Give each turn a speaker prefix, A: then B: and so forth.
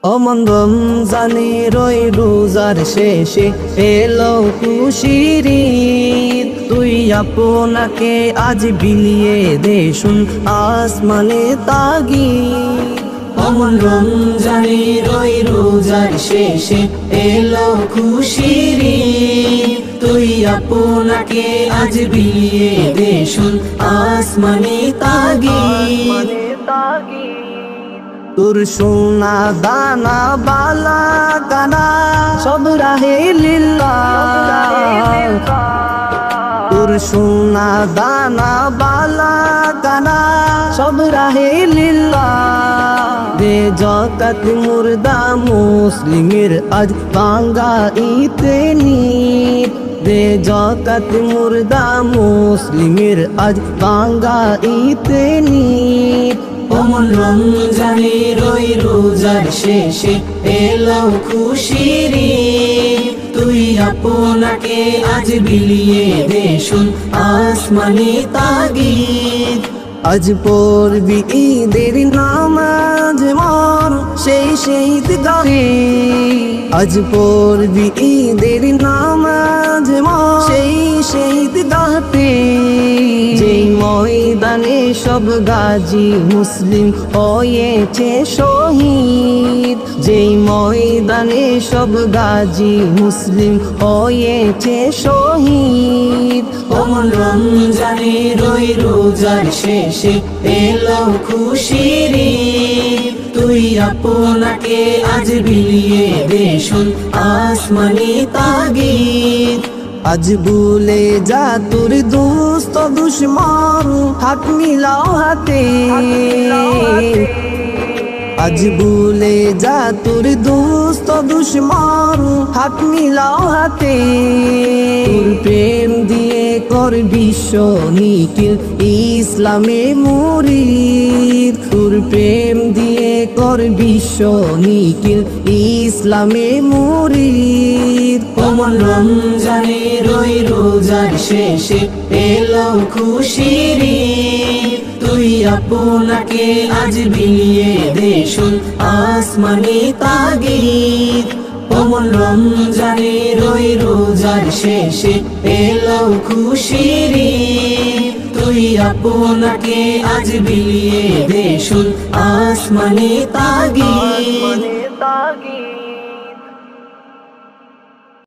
A: অমন রমজানের ওই রোজার শেষে এলো খুশির ঈদ। তুই আপনাকে আজ বিলিয়ে দে শুন আসমানে তাগীদ। অমন রমজানের ওই রোজার শেষে এলো খুশির ঈদ। তুই আপনাকে আজ বিলিয়ে দে শুন আসমানে তাগীদ। তোর সোনা দানা বালা কানা সব রাহে লিল্লাহ। তোর সোনা দানা বালা কানা সব রাহে লিল্লাহ। দে জাকাত মুর্দা মুসলিমের আজ ভাঙ্গা ঈদে নিত। দে জাকাত মুর্দা মুসলিমের আজ ভাঙ্গা ঈদে নিত। অমন রমজানের ওই রোজার শেষে এলো খুশির ঈদ। তুই আপনাকে আজ বিলিয়ে দে শুন আসমানে তাগীদ। আজ পড়বি ঈদের নামাজ মর সেই ঈদগাহে। আজ পড়বি ঈদের নামাজ মর সেই ঈদগাহে। যেই ময়দানে সব গাজী মুসলিম হয়েছে শহীদ। যেই ময়দানে সব গাজী মুসলিম হয়েছে শহীদ। অমন রমজানের ওই রোজার শেষে এলো খুশির ঈদ। তুই আপনাকে আজ বিলিয়ে দে শুন আসমানে তাগীদ। আজ ভুলে যা তোর দোস্ত দুশ্মন হাত মিলাও হাতে। আজ ভুলে যা তোর দোস্ত দুশ্মন হাত মিলাও হাতে। তোর প্রেম দিয়ে কর বিশ্ব নিখিল ইসলামে মুরিদ। তোর প্রেম দিয়ে কর বিশ্ব নিখিল ইসলামে মুরিদ। অমন রমজানের ওই রোজার শেষে এলো খুশির ঈদ। তুই আপনাকে আজ বিলিয়ে দে শুন আসমানে তাগীদ। অমন রমজানের ওই রোজার শেষে এলো খুশির ঈদ। তুই আপনাকে আজ বিলিয়ে দে শুন আসমানে তাগীদ।